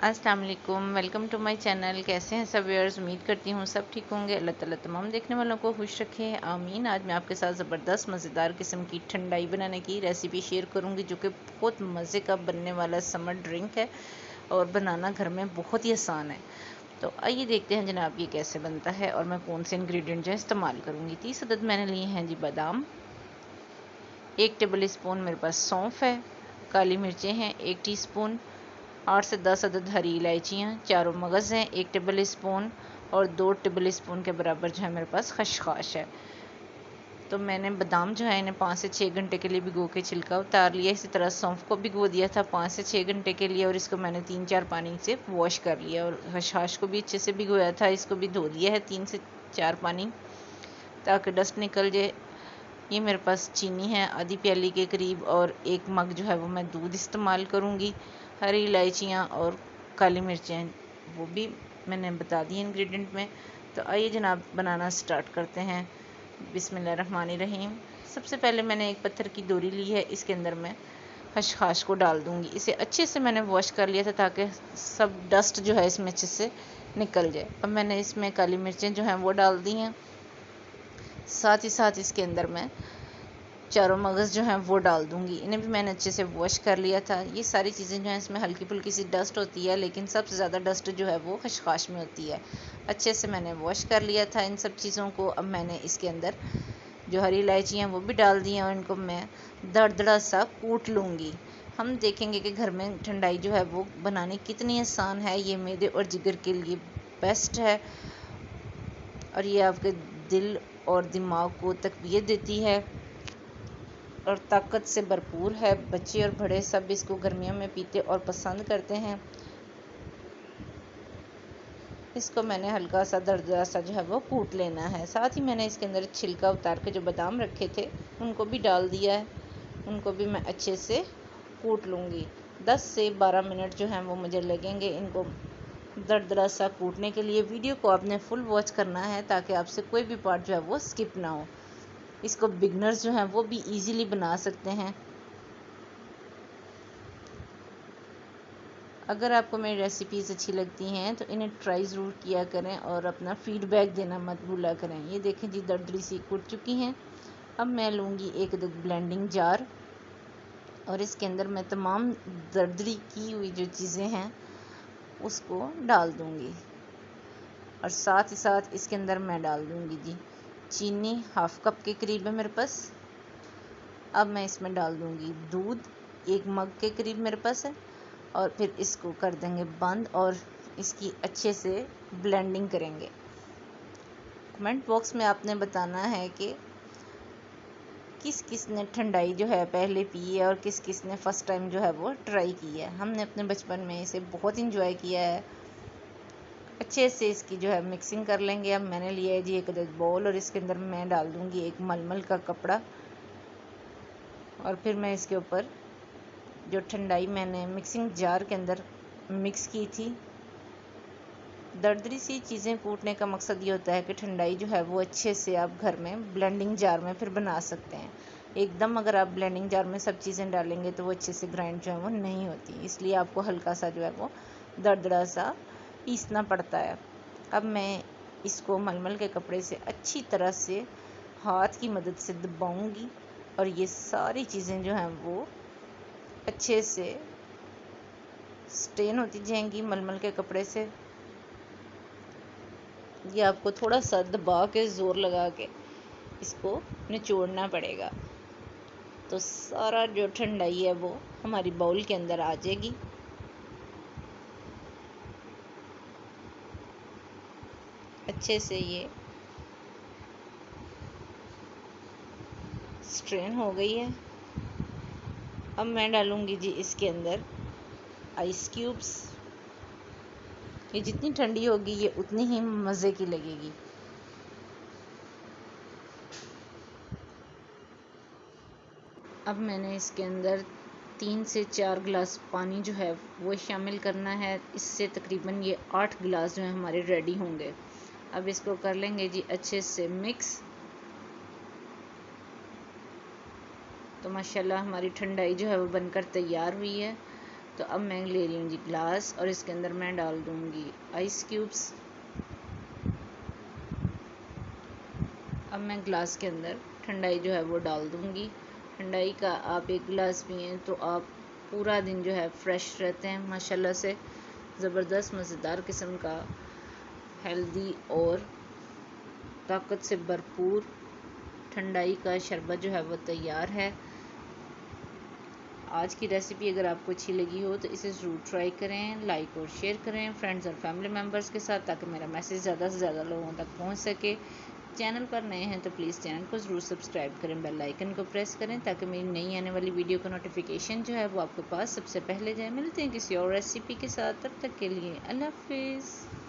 अस्सलाम वालेकुम, welcome to my channel. कैसे हैं सब व्यूअर्स? उम्मीद करती हूँ सब ठीक होंगे। अल्लाह ताला तमाम देखने वालों को खुश रखे, आमीन। आज मैं आपके साथ ज़बरदस्त मज़ेदार किस्म की ठंडाई बनाने की रेसिपी शेयर करूँगी, जो कि बहुत मज़े का बनने वाला समर ड्रिंक है और बनाना घर में बहुत ही आसान है। तो आइए देखते हैं जनाब ये कैसे बनता है और मैं कौन से इंग्रेडिएंट जो है इस्तेमाल करूँगी। 30 अदद मैंने लिए हैं जी बादाम, 1 टेबल स्पून मेरे पास सौंफ है, काली मिर्चें हैं 1 टीस्पून, 8 से 10 अदद हरी इलायचियाँ, चारों मगज़ हैं 1 टेबल स्पून और 2 टेबल स्पून के बराबर जो है मेरे पास खसखस है। तो मैंने बादाम जो है इन्हें 5 से 6 घंटे के लिए भिगो के छिलका उतार लिया। इसी तरह सौंफ को भिगो दिया था 5 से 6 घंटे के लिए और इसको मैंने 3-4 पानी से वॉश कर लिया। और खसखस को भी अच्छे से भिगोया था, इसको भी धो दिया है 3 से 4 पानी, ताकि डस्ट निकल जाए। ये मेरे पास चीनी है आधी प्याली के करीब और 1 मग जो है वो मैं दूध इस्तेमाल करूँगी। हरी इलायचियाँ और काली मिर्चें वो भी मैंने बता दी इंग्रेडिएंट में। तो आइए जनाब बनाना स्टार्ट करते हैं। बिस्मिल्लाहिर्रहमानिर्रहीम। सबसे पहले मैंने एक पत्थर की दोरी ली है, इसके अंदर मैं खसखस को डाल दूँगी। इसे अच्छे से मैंने वॉश कर लिया था ताकि सब डस्ट जो है इसमें अच्छे से निकल जाए। अब मैंने इसमें काली मिर्चें जो हैं वो डाल दी हैं, साथ ही साथ इसके अंदर मैं चारों मगज़ जो हैं वो डाल दूँगी। इन्हें भी मैंने अच्छे से वॉश कर लिया था। ये सारी चीज़ें जो हैं इसमें हल्की फुल्की सी डस्ट होती है, लेकिन सबसे ज़्यादा डस्ट जो है वो खसखस में होती है। अच्छे से मैंने वॉश कर लिया था इन सब चीज़ों को। अब मैंने इसके अंदर जो हरी इलायची हैं वो भी डाल दी हैं और इनको मैं दरदरा सा कूट लूँगी। हम देखेंगे कि घर में ठंडाई जो है वो बनानी कितनी आसान है। ये मैदे और जिगर के लिए बेस्ट है और ये आपके दिल और दिमाग को तक़वियत देती है और ताकत से भरपूर है। बच्चे और बड़े सब इसको गर्मियों में पीते और पसंद करते हैं। इसको मैंने हल्का सा दरदरा सा जो है वो कूट लेना है। साथ ही मैंने इसके अंदर छिलका उतार के जो बादाम रखे थे उनको भी डाल दिया है। उनको भी मैं अच्छे से कूट लूँगी। 10 से 12 मिनट जो हैं वो मुझे लगेंगे इनको दरदरा सा कूटने के लिए। वीडियो को आपने फुल वॉच करना है ताकि आपसे कोई भी पार्ट जो है वो स्किप ना हो। इसको बिगनर्स जो हैं वो भी इजीली बना सकते हैं। अगर आपको मेरी रेसिपीज़ अच्छी लगती हैं तो इन्हें ट्राई ज़रूर किया करें और अपना फीडबैक देना मत भूला करें। ये देखें जी दरदरी सी कूट चुकी हैं। अब मैं लूँगी एक ब्लेंडिंग जार और इसके अंदर मैं तमाम दरदरी की हुई जो चीज़ें हैं उसको डाल दूँगी और साथ ही साथ इसके अंदर मैं डाल दूँगी जी चीनी, हाफ कप के करीब है मेरे पास। अब मैं इसमें डाल दूँगी दूध, 1 मग के करीब मेरे पास है और फिर इसको कर देंगे बंद और इसकी अच्छे से ब्लेंडिंग करेंगे। कमेंट बॉक्स में आपने बताना है कि किस किस ने ठंडाई जो है पहले पी है और किस किस ने फ़र्स्ट टाइम जो है वो ट्राई की है। हमने अपने बचपन में इसे बहुत इंजॉय किया है। अच्छे से इसकी जो है मिक्सिंग कर लेंगे। अब मैंने लिया है जी एक बाउल और इसके अंदर मैं डाल दूँगी एक मलमल का कपड़ा और फिर मैं इसके ऊपर जो ठंडाई मैंने मिक्सिंग जार के अंदर मिक्स की थी। दरदरी सी चीज़ें कूटने का मकसद ये होता है कि ठंडाई जो है वो अच्छे से आप घर में ब्लेंडिंग जार में फिर बना सकते हैं। एकदम अगर आप ब्लेंडिंग जार में सब चीज़ें डालेंगे तो वो अच्छे से ग्राइंड जो है वो नहीं होती, इसलिए आपको हल्का सा जो है वो दरदरा सा पीसना पड़ता है। अब मैं इसको मलमल के कपड़े से अच्छी तरह से हाथ की मदद से दबाऊँगी और ये सारी चीज़ें जो हैं वो अच्छे से स्टेन होती जाएंगी मलमल के कपड़े से। ये आपको थोड़ा सा दबा के ज़ोर लगा के इसको निचोड़ना पड़ेगा, तो सारा जो ठंडाई है वो हमारी बाउल के अंदर आ जाएगी। अच्छे से ये स्ट्रेन हो गई है। अब मैं डालूँगी जी इसके अंदर आइस क्यूब्स। ये जितनी ठंडी होगी ये उतनी ही मज़े की लगेगी। अब मैंने इसके अंदर 3 से 4 गिलास पानी जो है वो शामिल करना है। इससे तकरीबन ये 8 गिलास जो है हमारे रेडी होंगे। अब इसको कर लेंगे जी अच्छे से मिक्स। तो माशाल्लाह हमारी ठंडाई जो है वो बनकर तैयार हुई है। तो अब मैं ले रही हूँ जी ग्लास और इसके अंदर मैं डाल दूँगी आइस क्यूब्स। अब मैं ग्लास के अंदर ठंडाई जो है वो डाल दूँगी। ठंडाई का आप एक गिलास पिएँ तो आप पूरा दिन जो है फ्रेश रहते हैं माशाल्लाह से। ज़बरदस्त मज़ेदार किस्म का हेल्दी और ताकत से भरपूर ठंडाई का शरबत जो है वो तैयार है। आज की रेसिपी अगर आपको अच्छी लगी हो तो इसे ज़रूर ट्राई करें, लाइक और शेयर करें फ्रेंड्स और फैमिली मेम्बर्स के साथ, ताकि मेरा मैसेज ज़्यादा से ज़्यादा लोगों तक पहुंच सके। चैनल पर नए हैं तो प्लीज़ चैनल को ज़रूर सब्सक्राइब करें, बेल आइकन को प्रेस करें ताकि मेरी नई आने वाली वीडियो का नोटिफिकेशन जो है वो आपके पास सबसे पहले जाए। मिलते हैं किसी और रेसिपी के साथ, तब तक के लिए अल्लाह हाफिज़।